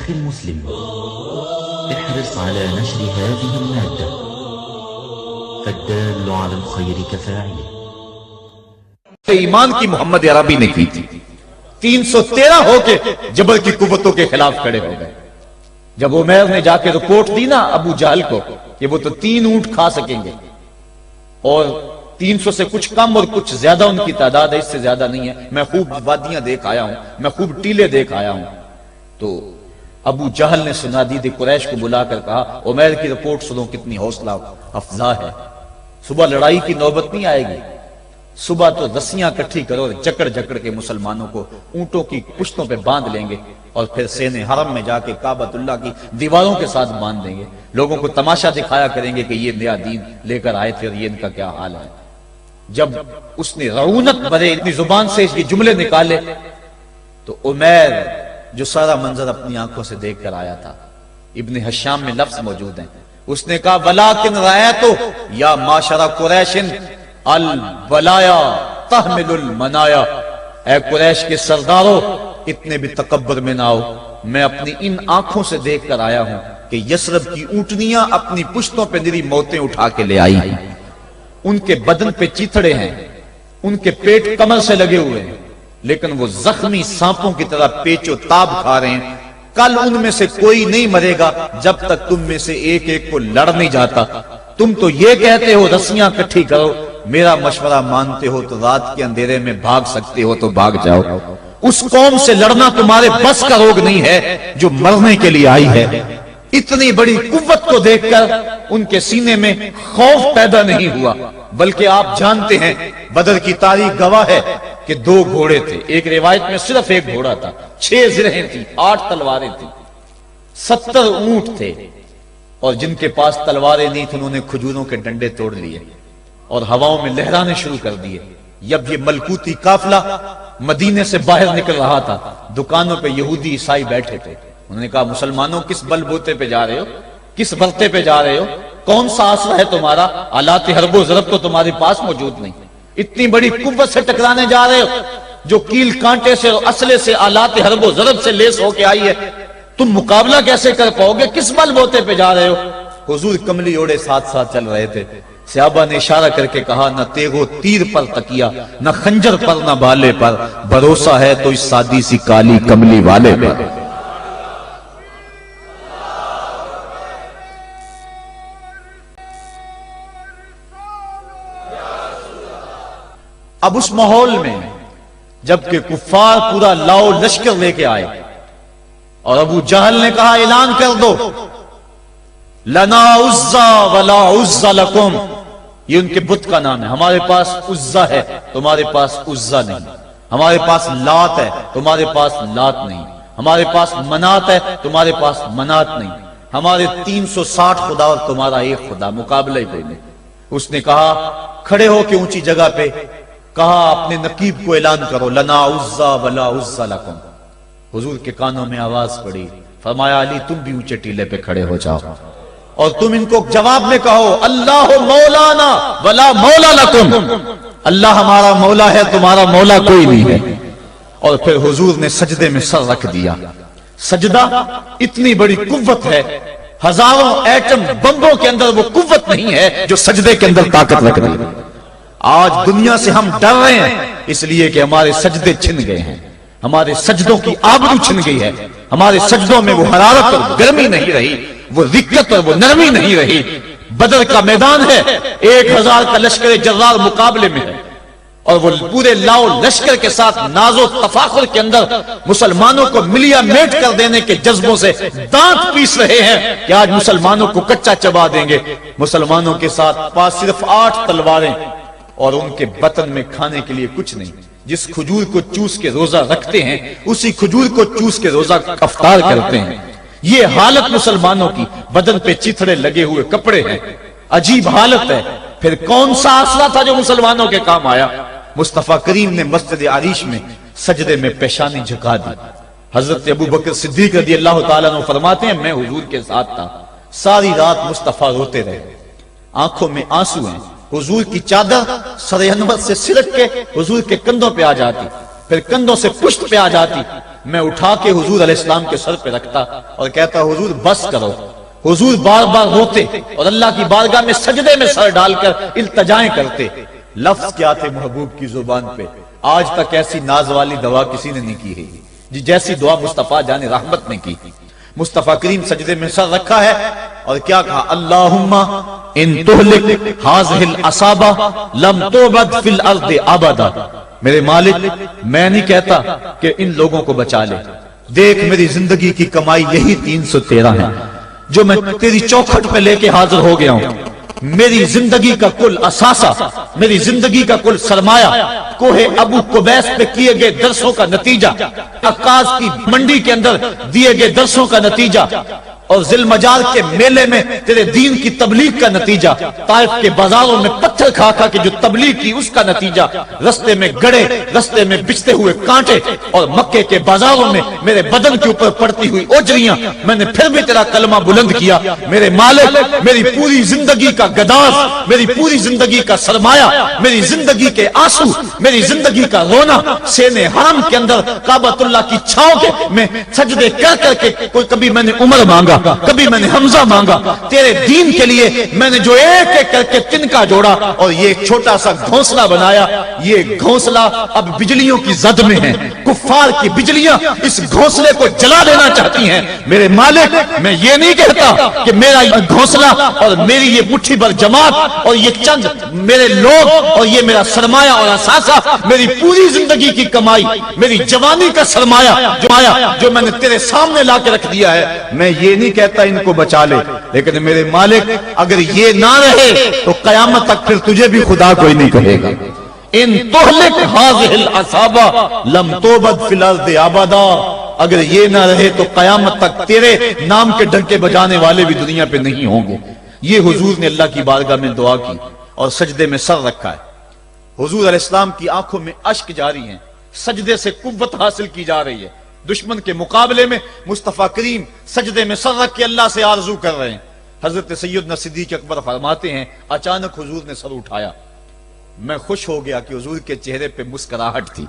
أخي المسلم، احرص على نشر هذه المادة، فالدال على الخير كفاعله. ایمان کی محمد عربی نے کی تھی. 313 ہو کے جبل کی قوتوں کے خلاف کھڑے ہو گئے. جب عمیر نے جا کے رپورٹ دی نا ابو جہل کو کہ وہ تو 3 اونٹ کھا سکیں گے اور 300 سے کچھ کم اور کچھ زیادہ ان کی تعداد ہے، اس سے زیادہ نہیں ہے، میں خوب وادیاں دیکھ آیا ہوں، میں خوب ٹیلے دیکھ آیا ہوں. تو ابو جہل نے سنادید قریش کو بلا کر کہا عمیر کی رپورٹ سنو کتنی حوصلہ افزا ہے. صبح لڑائی کی نوبت نہیں آئے گی، صبح تو رسیاں کٹھی کرو، جکڑ جکڑ کے مسلمانوں کو اونٹوں کی پشتوں پہ باندھ لیں گے اور پھر سینے حرم میں جا کے کعبۃ اللہ کی دیواروں کے ساتھ باندھ دیں گے. لوگوں کو تماشا دکھایا کریں گے کہ یہ نیا دین لے کر آئے تھے اور یہ ان کا کیا حال ہے. جب اس نے رعونت بھرے اتنی زبان سے یہ جملے نکالے تو عمیر جو سارا منظر اپنی آنکھوں سے دیکھ کر آیا تھا، ابن حشام میں لفظ موجود ہیں، اس نے کہا وَلَٰكِنْ رَأَيْتُ يَا مَعْشَرَ قُرَيْشٍ الْبَلَايَا تَحْمِلُ الْمَنَايَا. اے قریش کے سرداروں اتنے بھی تکبر میں نہ آؤ، میں اپنی ان آنکھوں سے دیکھ کر آیا ہوں کہ یثرب کی اونٹنیاں اپنی پشتوں پہ نری موتیں اٹھا کے لے آئی ہیں. ان کے بدن پہ چیتھڑے ہیں، ان کے پیٹ کمر سے لگے ہوئے ہیں، لیکن وہ زخمی سانپوں کی طرح پیچ و تاب کھا رہے ہیں. کل ان میں سے کوئی نہیں مرے گا جب تک تم میں سے ایک ایک کو لڑ نہیں جاتا. تم تو یہ کہتے ہو رسیاں کٹھی کرو، میرا مشورہ مانتے ہو تو رات کے اندھیرے میں بھاگ سکتے ہو تو بھاگ جاؤ. اس قوم سے لڑنا تمہارے بس کا روگ نہیں ہے جو مرنے کے لیے آئی ہے. اتنی بڑی قوت کو دیکھ کر ان کے سینے میں خوف پیدا نہیں ہوا، بلکہ آپ جانتے ہیں بدر کی تاریخ گواہ ہے کہ 2 گھوڑے تھے. ایک روایت میں صرف ایک گھوڑا تھا، 6 زرہیں تھی، 8 تلواریں تھیں، 70 اونٹ تھے، اور جن کے پاس تلواریں نہیں تھیں انہوں نے کھجوروں کے ڈنڈے توڑ لیے اور ہواؤں میں لہرانے شروع کر دیے. جب یہ ملکوتی قافلہ مدینے سے باہر نکل رہا تھا، دکانوں پہ یہودی عیسائی بیٹھے تھے. انہوں نے کہا مسلمانوں کس بل بوتے پہ جا رہے ہو، کس برتے پہ جا رہے ہو، کون سا آسرا ہے تمہارا، آلات حرب و ضرب تو تمہارے پاس موجود نہیں، اتنی بڑی قوت سے ٹکرانے جا رہے ہو جو کیل کانٹے سے اور اسلحے سے آلات حرب و ضرب سے لیس ہو کے آئی ہے، تم مقابلہ کیسے کر پاؤ گے، کس بل بوتے پہ جا رہے ہو. حضور کملی اوڑے ساتھ ساتھ چل رہے تھے. صحابہ نے اشارہ کر کے کہا نہ تیغ و تیر پر تکیا، نہ خنجر پر نہ بالے پر، بھروسہ ہے تو اس سادی سی کالی کملی والے پر. اب اس ماحول میں جبکہ کفار پورا لاؤ لشکر لے کے آئے اور ابو جہل نے کہا اعلان کر دو لنا عزا ولا عزا لکم، یہ ان کے بت کا نام ہے. ہمارے پاس عزا ہے تمہارے پاس عزا نہیں، ہمارے پاس لات ہے تمہارے پاس لات نہیں، ہمارے پاس منات ہے تمہارے پاس منات نہیں، ہمارے 360 خدا اور تمہارا ایک خدا، مقابلہ ہی کوئی نہیں. اس نے کہا کھڑے ہو کے اونچی جگہ پہ کہا اپنے نقیب کو اعلان کرو لنا عزا ولا عزا لکم. حضور کے کانوں میں آواز پڑی، فرمایا علی تم بھی اونچے ٹیلے پہ کھڑے ہو جاؤ اور تم ان کو جواب میں کہو اللہ مولانا ولا مولا لکم، اللہ ہمارا مولا ہے تمہارا مولا کوئی نہیں ہے. اور پھر حضور نے سجدے میں سر رکھ دیا. سجدہ اتنی بڑی قوت ہے، ہزاروں ایٹم بمبوں کے اندر وہ قوت نہیں ہے جو سجدے کے اندر طاقت رکھ دی. آج دنیا سے ہم ڈر رہے ہیں اس لیے کہ ہمارے سجدے چھن گئے ہیں، ہمارے سجدوں کی آبرو چھن گئی ہے، ہمارے سجدوں میں وہ حرارت اور گرمی نہیں رہی، وہ رقت اور وہ نرمی نہیں رہی. بدر کا میدان ہے، 1000 کا لشکر جرار مقابلے میں ہے اور وہ پورے لاؤ لشکر کے ساتھ ناز و تفاخر کے اندر مسلمانوں کو ملیا میٹ کر دینے کے جذبوں سے دانت پیس رہے ہیں کہ آج مسلمانوں کو کچا چبا دیں گے. مسلمانوں کے ساتھ پاس صرف 8 تلواریں اور ان کے بطن میں کھانے کے لیے کچھ نہیں. جس کھجور کو چوس کے روزہ رکھتے ہیں اسی کھجور کو چوس کے روزہ افطار کرتے ہیں. یہ حالت مسلمانوں کی، بدن پہ چیتھڑے لگے ہوئے کپڑے ہیں، عجیب حالت ہے. پھر کون سا آسرا تھا جو مسلمانوں کے کام آیا؟ مصطفیٰ کریم نے مسجد عریش میں سجدے میں پیشانی جھکا دی. حضرت ابو بکر صدیق رضی اللہ تعالیٰ عنہ فرماتے ہیں میں حضور کے ساتھ تھا، ساری رات مصطفیٰ روتے رہے، آنکھوں میں آنسو ہیں. حضور کی چادر سر انور سے سلٹ کے حضور کے کندھوں پہ آ جاتی، پھر کندھوں سے پشت پہ آ جاتی. میں اٹھا کے حضور علیہ السلام کے سر پہ رکھتا اور کہتا حضور بس کرو. حضور بار بار روتے اور اللہ کی بارگاہ میں سجدے میں سر ڈال کر التجائیں کرتے. لفظ کیا تھے محبوب کی زبان پہ, آج تک ایسی ناز والی دعا کسی نے نہیں کی ہے جی جیسی دعا مصطفیٰ جان رحمت نے کی. مصطفیٰ کریم سجدے میں سر رکھا ہے اور کیا کہا, اللہم ان تہلک ہذہ العصابہ لم تعبد فی الارض ابدا. میرے مالک میں نہیں کہتا کہ ان لوگوں کو بچا لے, دیکھ میری زندگی کی کمائی یہی 313 ہے جو میں تیری چوکھٹ پہ لے کے حاضر ہو گیا ہوں. میری زندگی کا کل اثاثہ, میری زندگی کا کل سرمایہ کوہ ابو قبیس پہ کیے گئے درسوں کا نتیجہ, عکاظ کی منڈی کے اندر دیے گئے درسوں کا نتیجہ, اور ذی المجال کے میلے میں تیرے دین کی تبلیغ کا نتیجہ, طائف کے بازاروں میں پتھر کھا کھا کے جو تبلیغ کی اس کا نتیجہ, رستے میں گڑے, رستے میں بچتے ہوئے کانٹے, اور مکے کے بازاروں میں میرے بدن کے اوپر پڑتی ہوئی اوجریاں, میں نے پھر بھی تیرا کلمہ بلند کیا. میرے مالک میری پوری زندگی کا گداز, میری پوری زندگی کا سرمایہ, میری زندگی کے آنسو, میری زندگی کا رونا سینے حرم کے اندر کعبۃ اللہ کی چھاؤں کے میں سجدے کر کر کے, کوئی کبھی میں نے عمر مانگا, کبھی میں نے حمزہ مانگا, تیرے دین کے لیے میں نے جو ایک ایک کر کے تنکا جوڑا اور یہ ایک چھوٹا سا گھونسلہ بنایا. یہ گھونسلہ اب بجلیوں کی زد میں ہے, کفار کی بجلیاں اس گھونسلے کو جلا دینا چاہتی ہیں. میرے مالک میں یہ نہیں کہتا کہ میرا یہ گھونسلہ اور میری یہ مٹھی بھر جماعت اور یہ چند میرے لوگ اور یہ میرا سرمایہ اور اثاثہ, میری پوری زندگی کی کمائی, میری جوانی کا سرمایہ جو میں نے تیرے سامنے لا کے رکھ دیا ہے, میں یہ نہیں کہتا ان کو بچا لے, لیکن میرے مالک اگر یہ نہ رہے تو قیامت تک پھر تجھے بھی خدا کوئی نہیں کہے گا. ان تہلک ہذہ العصابہ لم تعبد فی الارض ابدا, اگر یہ نہ رہے تو قیامت تک تیرے نام کے ڈنکے بجانے والے بھی دنیا پہ نہیں ہوں گے. یہ حضور نے اللہ کی بارگاہ میں دعا کی اور سجدے میں سر رکھا ہے. حضور علیہ السلام کی آنکھوں میں اشک جاری ہیں, سجدے سے قوت حاصل کی جا رہی ہے. دشمن کے مقابلے میں مصطفیٰ کریم سجدے میں سر رکھ کے اللہ سے آرزو کر رہے ہیں. حضرت سیدنا صدیق اکبر فرماتے ہیں اچانک حضور نے سر اٹھایا, میں خوش ہو گیا کہ حضور کے چہرے پہ مسکراہٹ تھی.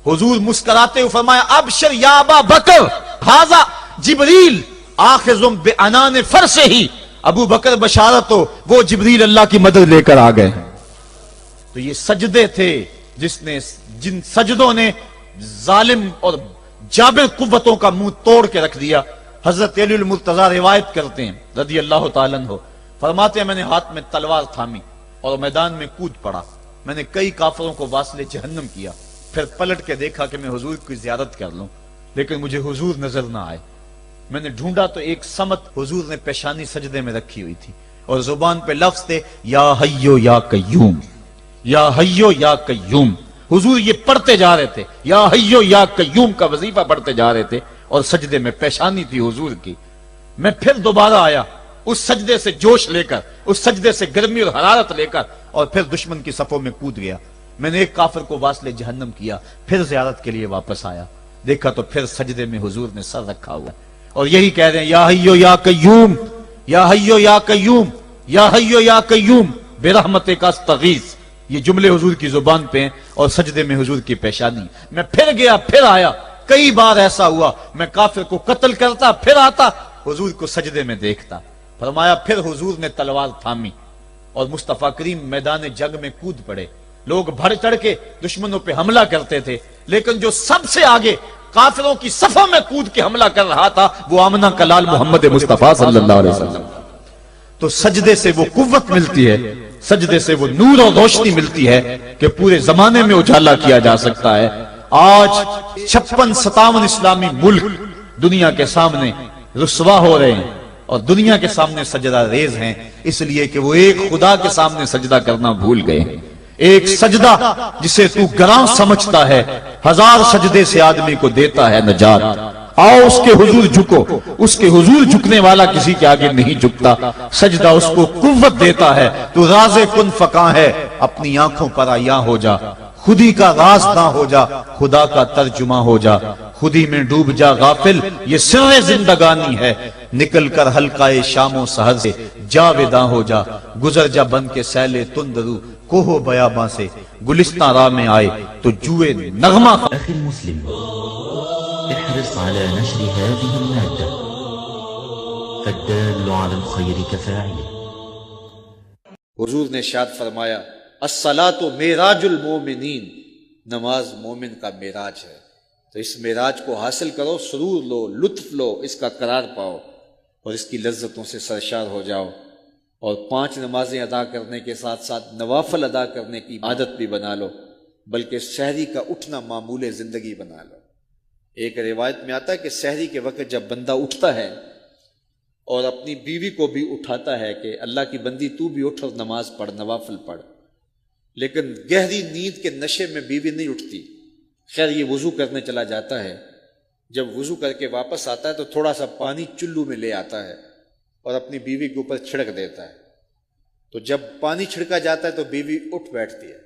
حضور مسکراتے ہوئے فرمایا ابشر یا ابا بکر ھذا جبریل آخذ بعنان فرسہ, ابو بکر بشارت ہو, وہ جبریل اللہ کی مدد لے کر آ گئے. تو یہ سجدے تھے جن سجدوں نے ظالم اور جابر قوتوں کا منہ توڑ کے رکھ دیا. حضرت علی المرتضیٰ روایت کرتے ہیں رضی اللہ تعالیٰ عنہ, فرماتے ہیں میں نے ہاتھ میں تلوار تھامی اور میدان میں کود پڑا. میں نے کئی کافروں کو واصل جہنم کیا, پھر پلٹ کے دیکھا کہ میں حضور کی زیارت کر لوں, لیکن مجھے حضور نظر نہ آئے. میں نے ڈھونڈا تو ایک سمت حضور نے پیشانی سجدے میں رکھی ہوئی تھی اور زبان پہ لفظ تھے یا حیو یا قیوم, یا حیو یا قیوم. حضور یہ پڑھتے جا رہے تھے, یا حیو یا قیوم کا وظیفہ پڑھتے جا رہے تھے اور سجدے میں پیشانی تھی حضور کی. میں پھر دوبارہ آیا اس سجدے سے جوش لے کر, اس سجدے سے گرمی اور حرارت لے کر, اور پھر دشمن کی صفوں میں کود گیا. میں نے ایک کافر کو واصل جہنم کیا, پھر زیارت کے لیے واپس آیا, دیکھا تو پھر سجدے میں حضور نے سر رکھا ہوا اور یہی کہہ رہے ہیں یا حیو یا قیوم, یا حیو یا قیوم, یا حیو یا قیوم برحمتک استغیث. یہ جملے حضور کی زبان پہ ہیں اور سجدے میں حضور کی پیشانی. میں پھر گیا پھر آیا, کئی بار ایسا ہوا میں کافر کو قتل کرتا پھر آتا, حضور کو سجدے میں دیکھتا. فرمایا پھر حضور نے تلوار تھامی اور مصطفیٰ کریم میدان جنگ میں کود پڑے. لوگ بڑھ چڑھ کے دشمنوں پہ حملہ کرتے تھے, لیکن جو سب سے آگے کافروں کی صفوں میں کود کے حملہ کر رہا تھا وہ آمنہ کا لال محمد مصطفیٰ صلی اللہ علیہ وسلم. تو سجدے سے وہ قوت ملتی ہے, سجدے سے وہ نور اور روشنی ملتی ہے کہ پورے زمانے میں اجالا کیا جا سکتا ہے. آج 56-57 اسلامی ملک دنیا کے سامنے رسوا ہو رہے ہیں اور دنیا کے سامنے سجدہ ریز ہیں, اس لیے کہ وہ ایک خدا کے سامنے سجدہ کرنا بھول گئے ہیں. ایک سجدہ جسے تو گراں سمجھتا ہے 1000 سجدے سے آدمی کو دیتا ہے نجات. آؤ اس کے حضور جھکو, اس کے حضور جھکنے والا کسی کے آگے نہیں جھکتا. سجدہ اس کو قوت دیتا ہے. تو راز کن فکاں ہے, اپنی آنکھوں پر عیاں ہو جا, خودی کا راز نہ ہو جا, خدا کا ترجمہ ہو جا, خودی میں ڈوب جا غافل, یہ سر زندگانی ہے. نکل کر حلقہ شام و سحر سے جاویداں ہو جا, گزر جا بن کے سیل تندرو کوہ بیاباں سے, گلستان راہ میں آئے تو جوئے نغمہ. أخي المسلم احرص على نشر هذه المادة فالدال على الخير كفاعله. حضور نے ارشاد فرمایا الصلاۃ معراج المومنین، نماز مومن کا معراج ہے. تو اس معراج کو حاصل کرو، سرور لو، لطف لو، اس کا قرار پاؤ اور اس کی لذتوں سے سرشار ہو جاؤ. اور 5 نمازیں ادا کرنے کے ساتھ ساتھ نوافل ادا کرنے کی عادت بھی بنا لو، بلکہ سحری کا اٹھنا معمول زندگی بنا لو. ایک روایت میں آتا ہے کہ سحری کے وقت جب بندہ اٹھتا ہے اور اپنی بیوی کو بھی اٹھاتا ہے کہ اللہ کی بندی تو بھی اٹھ اور نماز پڑھ، نوافل پڑھ، لیکن گہری نیند کے نشے میں بیوی نہیں اٹھتی. خیر یہ وضو کرنے چلا جاتا ہے، جب وضو کر کے واپس آتا ہے تو تھوڑا سا پانی چلو میں لے آتا ہے اور اپنی بیوی کے اوپر چھڑک دیتا ہے. تو جب پانی چھڑکا جاتا ہے تو بیوی اٹھ بیٹھتی ہے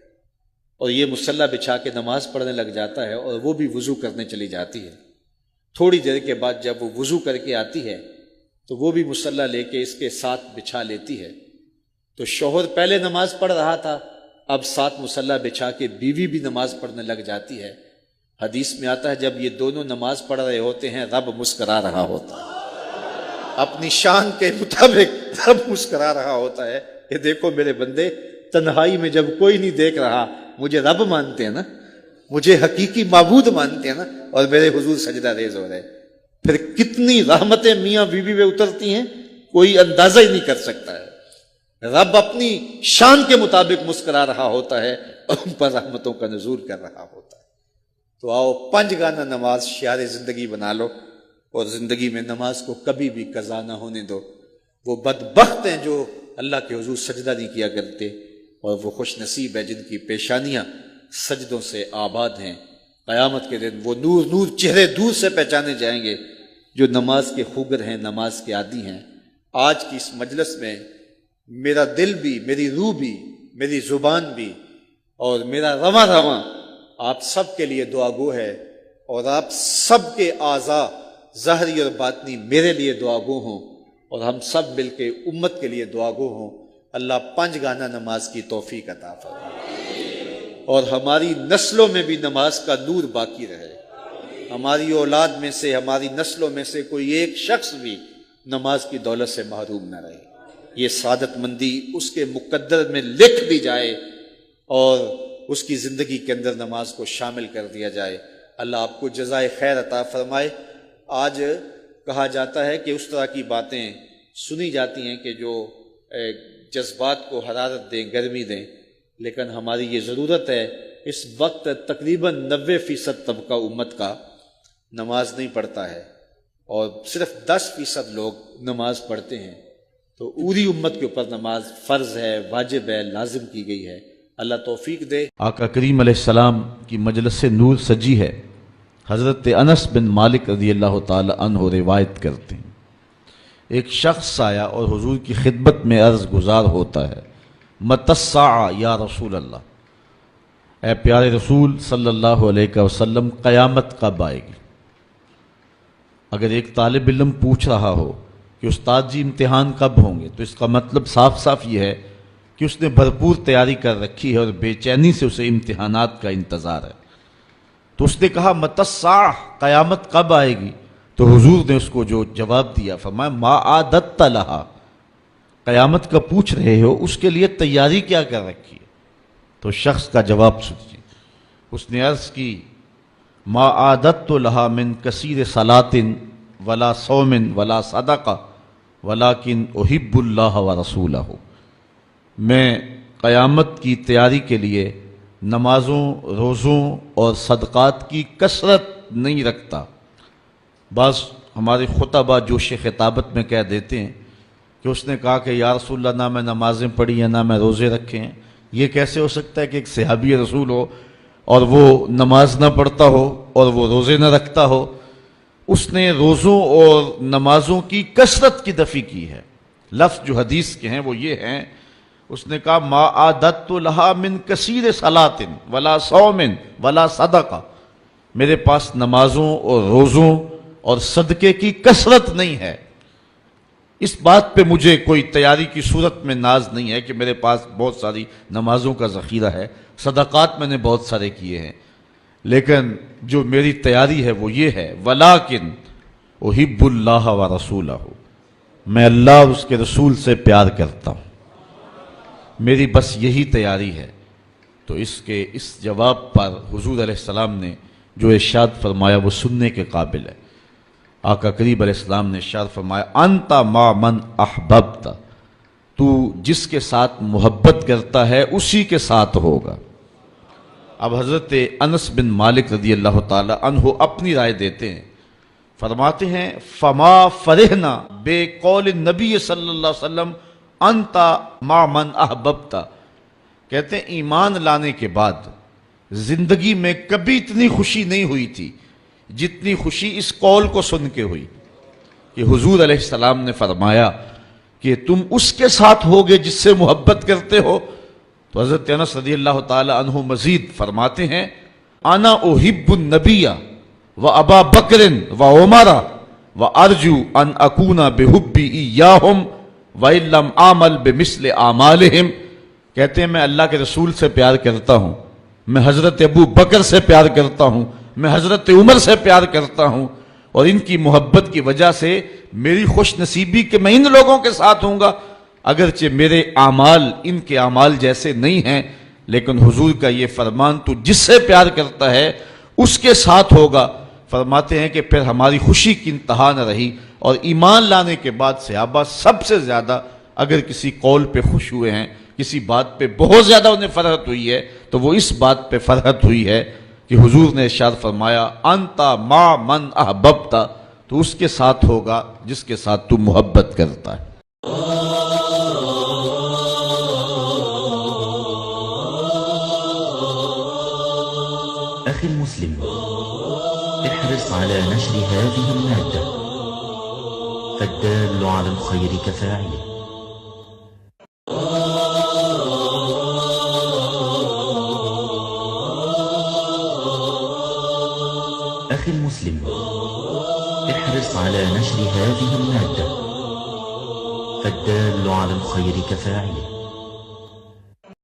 اور یہ مصلی بچھا کے نماز پڑھنے لگ جاتا ہے اور وہ بھی وضو کرنے چلی جاتی ہے. تھوڑی دیر کے بعد جب وہ وضو کر کے آتی ہے تو وہ بھی مصلی لے کے اس کے ساتھ بچھا لیتی ہے. تو شوہر پہلے نماز پڑھ رہا تھا، اب ساتھ مصلی بچھا کے بیوی بھی نماز پڑھنے لگ جاتی ہے. حدیث میں آتا ہے جب یہ دونوں نماز پڑھ رہے ہوتے ہیں رب مسکرا رہا ہوتا ہے، اپنی شان کے مطابق رب مسکرا رہا ہوتا ہے کہ دیکھو میرے بندے، تنہائی میں جب کوئی نہیں دیکھ رہا مجھے رب مانتے ہیں نا، مجھے حقیقی معبود مانتے ہیں نا، اور میرے حضور سجدہ ریز ہو رہے. پھر کتنی رحمتیں میاں بیوی میں اترتی ہیں کوئی اندازہ ہی نہیں کر سکتا ہے. رب اپنی شان کے مطابق مسکرا رہا ہوتا ہے اور ان پر رحمتوں کا نزول کر رہا ہوتا ہے. تو آؤ 5 گانا نماز شعار زندگی بنا لو اور زندگی میں نماز کو کبھی بھی قضا نہ ہونے دو. وہ بدبخت ہیں جو اللہ کے حضور سجدہ نہیں کیا کرتے، اور وہ خوش نصیب ہے جن کی پیشانیاں سجدوں سے آباد ہیں. قیامت کے دن وہ نور نور چہرے دور سے پہچانے جائیں گے جو نماز کے خوگر ہیں، نماز کے عادی ہیں. آج کی اس مجلس میں میرا دل بھی، میری روح بھی، میری زبان بھی اور میرا رواں رواں آپ سب کے لیے دعا گو ہے، اور آپ سب کے اعضاء ظاہری اور باطنی میرے لیے دعا گو ہوں، اور ہم سب مل کے امت کے لیے دعا گو ہوں. اللہ 5 گانا نماز کی توفیق عطا فرمائے اور ہماری نسلوں میں بھی نماز کا نور باقی رہے. ہماری اولاد میں سے، ہماری نسلوں میں سے کوئی ایک شخص بھی نماز کی دولت سے محروم نہ رہے. یہ سعادت مندی اس کے مقدر میں لکھ دی جائے اور اس کی زندگی کے اندر نماز کو شامل کر دیا جائے. اللہ آپ کو جزائے خیر عطا فرمائے. آج کہا جاتا ہے کہ اس طرح کی باتیں سنی جاتی ہیں کہ جو جذبات کو حرارت دیں، گرمی دیں، لیکن ہماری یہ ضرورت ہے. اس وقت تقریباً 90% طبقہ امت کا نماز نہیں پڑھتا ہے اور صرف 10% لوگ نماز پڑھتے ہیں. تو پوری امت کے اوپر نماز فرض ہے، واجب ہے، لازم کی گئی ہے. اللہ توفیق دے. آقا کریم علیہ السلام کی مجلس سے نور سجی ہے. حضرت انس بن مالک رضی اللہ تعالی عنہ روایت کرتے ہیں ایک شخص آیا اور حضور کی خدمت میں عرض گزار ہوتا ہے، متی الساعہ یا رسول اللہ، اے پیارے رسول صلی اللہ علیہ وسلم قیامت کب آئے گی؟ اگر ایک طالب علم پوچھ رہا ہو کہ استاد جی امتحان کب ہوں گے، تو اس کا مطلب صاف صاف یہ ہے کہ اس نے بھرپور تیاری کر رکھی ہے اور بے چینی سے اسے امتحانات کا انتظار ہے. تو اس نے کہا متی الساعہ، قیامت کب آئے گی؟ تو حضور نے اس کو جو جواب دیا فرمایا ما عادت لہا، قیامت کا پوچھ رہے ہو، اس کے لیے تیاری کیا کر رکھی ہے؟ تو شخص کا جواب سنیے. اس نے عرض کی ما عادت لہا من کثیر صلاۃ ولا صوم ولا صدقہ ولکن احب اللہ ورسولہ، میں قیامت کی تیاری کے لیے نمازوں، روزوں اور صدقات کی کثرت نہیں رکھتا. بعض ہمارے خطبہ جوش خطابت میں کہہ دیتے ہیں کہ اس نے کہا کہ یا رسول اللہ نہ میں نمازیں پڑھی ہیں نہ میں روزے رکھے ہیں. یہ کیسے ہو سکتا ہے کہ ایک صحابی رسول ہو اور وہ نماز نہ پڑھتا ہو اور وہ روزے نہ رکھتا ہو؟ اس نے روزوں اور نمازوں کی کثرت کی نفی کی ہے. لفظ جو حدیث کے ہیں وہ یہ ہیں، اس نے کہا ما عادت لہا من کثیر صلاۃ ولا صوم ولا صدقہ، میرے پاس نمازوں اور روزوں اور صدقے کی کثرت نہیں ہے. اس بات پہ مجھے کوئی تیاری کی صورت میں ناز نہیں ہے کہ میرے پاس بہت ساری نمازوں کا ذخیرہ ہے، صدقات میں نے بہت سارے کیے ہیں، لیکن جو میری تیاری ہے وہ یہ ہے وَلَٰكِنْ أُحِبُّ اللَّهَ وَرَسُولَهُ، میں اللہ اور اس کے رسول سے پیار کرتا ہوں، میری بس یہی تیاری ہے۔ تو اس جواب پر حضور علیہ السلام نے جو ارشاد فرمایا وہ سننے کے قابل ہے۔ آقا کریم علیہ السلام نے ارشاد فرمایا انت مع من احببت، تو جس کے ساتھ محبت کرتا ہے اسی کے ساتھ ہوگا۔ اب حضرت انس بن مالک رضی اللہ تعالی عنہ اپنی رائے دیتے ہیں، فرماتے ہیں فما فرحنا بے قول النبی صلی اللہ علیہ وسلم انت مع من احببت، کہتے ہیں ایمان لانے کے بعد زندگی میں کبھی اتنی خوشی نہیں ہوئی تھی جتنی خوشی اس قول کو سن کے ہوئی کہ حضور علیہ السلام نے فرمایا کہ تم اس کے ساتھ ہوگے جس سے محبت کرتے ہو۔ تو حضرت انس رضی اللہ تعالی عنہ مزید فرماتے ہیں انا احب النبی و ابا بکر و عمر و ارجو ان اکون بحبی ایاہم و ان لم اعمل بمثل اعمالہم، کہتے ہیں میں اللہ کے رسول سے پیار کرتا ہوں، میں حضرت ابو بکر سے پیار کرتا ہوں، میں حضرت عمر سے پیار کرتا ہوں، اور ان کی محبت کی وجہ سے میری خوش نصیبی کہ میں ان لوگوں کے ساتھ ہوں گا، اگرچہ میرے اعمال ان کے اعمال جیسے نہیں ہیں، لیکن حضور کا یہ فرمان تو جس سے پیار کرتا ہے اس کے ساتھ ہوگا۔ فرماتے ہیں کہ پھر ہماری خوشی کی انتہا نہ رہی، اور ایمان لانے کے بعد صحابہ سب سے زیادہ اگر کسی قول پہ خوش ہوئے ہیں، کسی بات پہ بہت زیادہ انہیں فرحت ہوئی ہے تو وہ اس بات پہ فرحت ہوئی ہے کہ حضور نے ارشاد فرمایا انتا مع من احببت، تو اس کے ساتھ ہوگا جس کے ساتھ تو محبت کرتا ہے۔ أخي المسلم، احرص على نشر هذه المادة، فالدال على الخير كفاعله. أخي المسلم، احرص على نشر هذه المادة، فالدال على الخير كفاعله.